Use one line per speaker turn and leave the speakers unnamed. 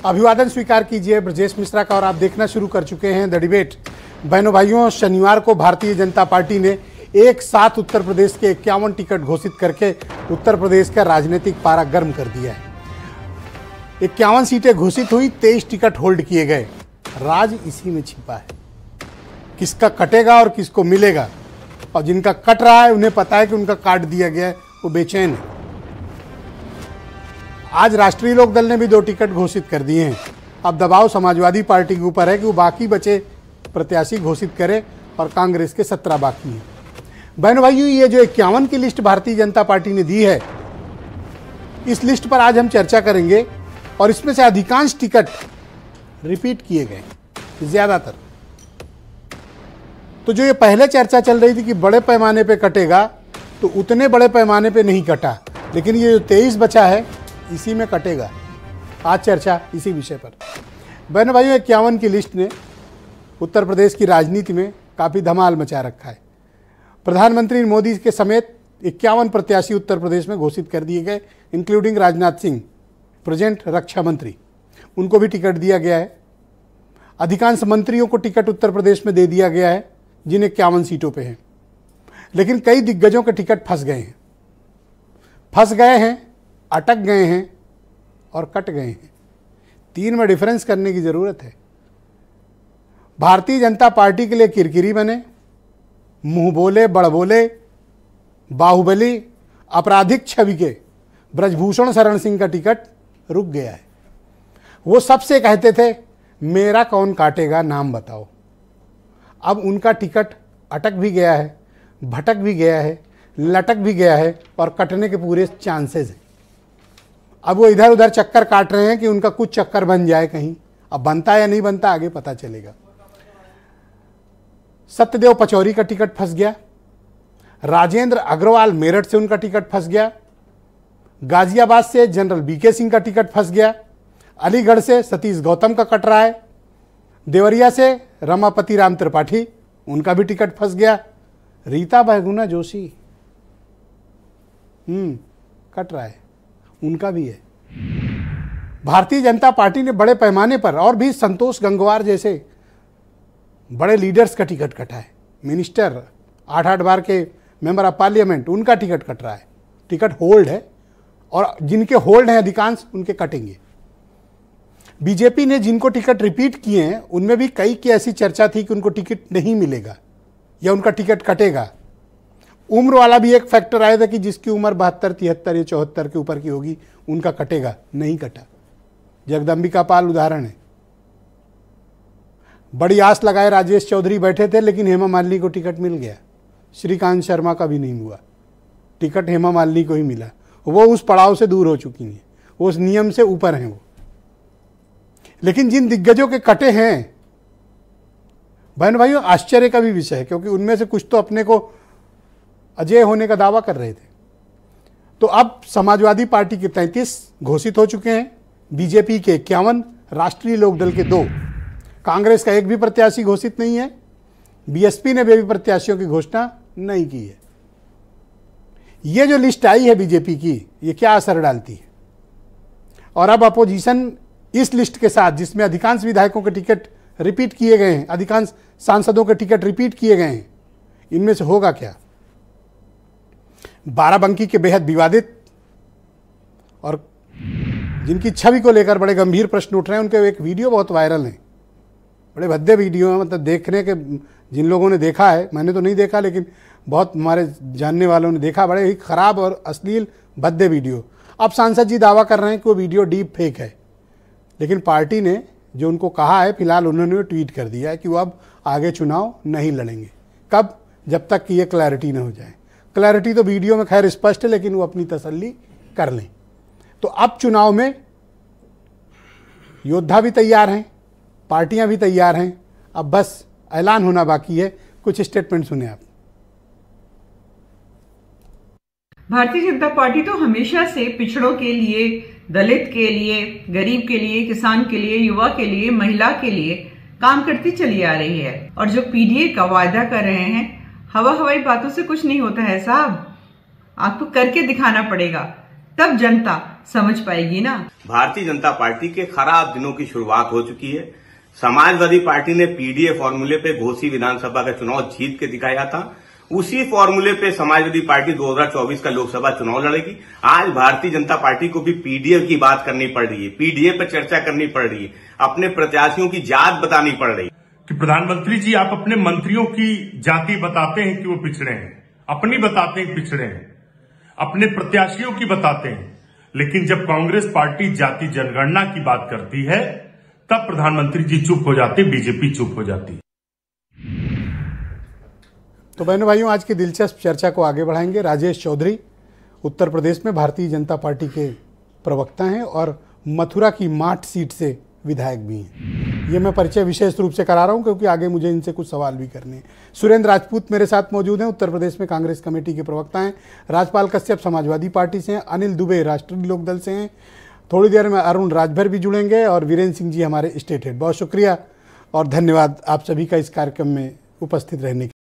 अभिवादन स्वीकार कीजिए ब्रजेश मिश्रा का और आप देखना शुरू कर चुके हैं द डिबेट। बहनों भाइयों, शनिवार को भारतीय जनता पार्टी ने एक साथ उत्तर प्रदेश के 51 टिकट घोषित करके उत्तर प्रदेश का राजनीतिक पारा गर्म कर दिया है। 51 सीटें घोषित हुई, 23 टिकट होल्ड किए गए। राज इसी में छिपा है, किसका कटेगा और किसको मिलेगा। और जिनका कट रहा है उन्हें पता है कि उनका काट दिया गया है, वो बेचैन है। आज राष्ट्रीय लोकदल ने भी 2 टिकट घोषित कर दिए हैं। अब दबाव समाजवादी पार्टी के ऊपर है कि वो बाकी बचे प्रत्याशी घोषित करे और कांग्रेस के 17 बाकी हैं। बहनों भाइयों, ये जो 51 की लिस्ट भारतीय जनता पार्टी ने दी है, इस लिस्ट पर आज हम चर्चा करेंगे और इसमें से अधिकांश टिकट रिपीट किए गए, ज्यादातर। तो जो ये पहले चर्चा चल रही थी कि बड़े पैमाने पे कटेगा, तो उतने बड़े पैमाने पे नहीं कटा, लेकिन ये जो 23 बचा है इसी में कटेगा। आज चर्चा इसी विषय पर। बहनों भाइयों, 51 की लिस्ट ने उत्तर प्रदेश की राजनीति में काफ़ी धमाल मचा रखा है। प्रधानमंत्री मोदी के समेत 51 प्रत्याशी उत्तर प्रदेश में घोषित कर दिए गए, इंक्लूडिंग राजनाथ सिंह, प्रेजेंट रक्षा मंत्री, उनको भी टिकट दिया गया है। अधिकांश मंत्रियों को टिकट उत्तर प्रदेश में दे दिया गया है, जिन 51 सीटों पे हैं। लेकिन कई दिग्गजों के टिकट फंस गए हैं, अटक गए हैं और कट गए हैं। 3 में डिफरेंस करने की जरूरत है। भारतीय जनता पार्टी के लिए किरकिरी बने, मुंह बोले, बड़बोले, बाहुबली, आपराधिक छवि के ब्रजभूषण शरण सिंह का टिकट रुक गया है। वो सबसे कहते थे मेरा कौन काटेगा, नाम बताओ। अब उनका टिकट अटक भी गया है, भटक भी गया है, लटक भी गया है और कटने के पूरे चांसेस हैं। अब वो इधर उधर चक्कर काट रहे हैं कि उनका कुछ चक्कर बन जाए कहीं। अब बनता या नहीं बनता आगे पता चलेगा। सत्यदेव पचौरी का टिकट फंस गया। राजेंद्र अग्रवाल मेरठ से उनका टिकट फंस गया। गाजियाबाद से जनरल बीके सिंह का टिकट फंस गया। अलीगढ़ से सतीश गौतम का कट रहा है। देवरिया से रमापति राम त्रिपाठी, उनका भी टिकट फंस गया। रीता बहुगुणा जोशी कट रहा है, उनका भी है। भारतीय जनता पार्टी ने बड़े पैमाने पर और भी संतोष गंगवार जैसे बड़े लीडर्स का टिकट कटा है। मिनिस्टर, 8 बार के मेंबर ऑफ पार्लियामेंट, उनका टिकट कट रहा है। टिकट होल्ड है और जिनके होल्ड हैं अधिकांश, उनके कटेंगे। बीजेपी ने जिनको टिकट रिपीट किए हैं, उनमें भी कई की ऐसी चर्चा थी कि उनको टिकट नहीं मिलेगा या उनका टिकट कटेगा। उम्र वाला भी एक फैक्टर आया था कि जिसकी उम्र 72, 73 या 74 के ऊपर की होगी, उनका कटेगा, नहीं कटा। जगदम्बिका पाल उदाहरण है। बड़ी आस लगाए राजेश चौधरी बैठे थे, लेकिन हेमा मालिनी को टिकट मिल गया। श्रीकांत शर्मा का भी नहीं हुआ, टिकट हेमा मालिनी को ही मिला। वो उस पड़ाव से दूर हो चुकी हैं, वो उस नियम से ऊपर हैं वो। लेकिन जिन दिग्गजों के कटे हैं, बहन भाइयों, आश्चर्य का भी विषय है, क्योंकि उनमें से कुछ तो अपने को अजय होने का दावा कर रहे थे। तो अब समाजवादी पार्टी के 33 घोषित हो चुके हैं, बीजेपी के 51, राष्ट्रीय लोकदल के 2, कांग्रेस का एक भी प्रत्याशी घोषित नहीं है। बीएसपी ने भी प्रत्याशियों की घोषणा नहीं की है। ये जो लिस्ट आई है बीजेपी की, ये क्या असर डालती है? और अब अपोजिशन इस लिस्ट के साथ, जिसमें अधिकांश विधायकों के टिकट रिपीट किए गए हैं, अधिकांश सांसदों के टिकट रिपीट किए गए हैं, इनमें से होगा क्या? बाराबंकी के बेहद विवादित और जिनकी छवि को लेकर बड़े गंभीर प्रश्न उठ रहे हैं, उनके एक वीडियो बहुत वायरल हैं। बड़े भद्दे वीडियो हैं, मतलब देखने के, जिन लोगों ने देखा है, मैंने तो नहीं देखा, लेकिन बहुत हमारे जानने वालों ने देखा, बड़े ही खराब और अश्लील भद्दे वीडियो। अब सांसद जी दावा कर रहे हैं कि वो वीडियो डीप फेक है, लेकिन पार्टी ने जो उनको कहा है, फिलहाल उन्होंने ट्वीट कर दिया है कि वो अब आगे चुनाव नहीं लड़ेंगे। कब? जब तक कि ये क्लैरिटी न हो जाए। क्लैरिटी तो वीडियो में खैर स्पष्ट है, लेकिन वो अपनी तसल्ली कर लें। तो अब चुनाव में योद्धा भी तैयार हैं, पार्टियां भी तैयार हैं, अब बस ऐलान होना बाकी है। कुछ स्टेटमेंट सुने आप।
भारतीय जनता पार्टी तो हमेशा से पिछड़ों के लिए, दलित के लिए, गरीब के लिए, किसान के लिए, युवा के लिए, महिला के लिए काम करती चली आ रही है। और जो पीडीए का वायदा कर रहे हैं, हवा हवाई बातों से कुछ नहीं होता है साहब, आपको करके दिखाना पड़ेगा। तब जनता समझ पाएगी ना।
भारतीय जनता पार्टी के खराब दिनों की शुरुआत हो चुकी है। समाजवादी पार्टी ने पीडीए फॉर्मूले पे घोसी विधानसभा का चुनाव जीत के दिखाया था। उसी फॉर्मूले पे समाजवादी पार्टी 2024 का लोकसभा चुनाव लड़ेगी। आज भारतीय जनता पार्टी को भी पीडीए की बात करनी पड़ रही है, पीडीए पर चर्चा करनी पड़ रही है, अपने प्रत्याशियों की जात बतानी पड़ रही है।
कि प्रधानमंत्री जी, आप अपने मंत्रियों की जाति बताते हैं कि वो पिछड़े हैं, अपनी बताते हैं पिछड़े हैं, अपने प्रत्याशियों की बताते हैं, लेकिन जब कांग्रेस पार्टी जाति जनगणना की बात करती है तब प्रधानमंत्री जी चुप हो जाते, बीजेपी चुप हो जाती।
तो बहनों भाइयों, आज की दिलचस्प चर्चा को आगे बढ़ाएंगे। राजेश चौधरी उत्तर प्रदेश में भारतीय जनता पार्टी के प्रवक्ता हैं और मथुरा की माठ सीट से विधायक भी हैं। ये मैं परिचय विशेष रूप से करा रहा हूं क्योंकि आगे मुझे इनसे कुछ सवाल भी करने हैं। सुरेंद्र राजपूत मेरे साथ मौजूद हैं, उत्तर प्रदेश में कांग्रेस कमेटी के प्रवक्ता हैं। राजपाल कश्यप समाजवादी पार्टी से हैं। अनिल दुबे राष्ट्रीय लोकदल से हैं। थोड़ी देर में अरुण राजभर भी जुड़ेंगे और वीरेंद्र सिंह जी हमारे स्टेट हेड। बहुत शुक्रिया और धन्यवाद आप सभी का इस कार्यक्रम में उपस्थित रहने के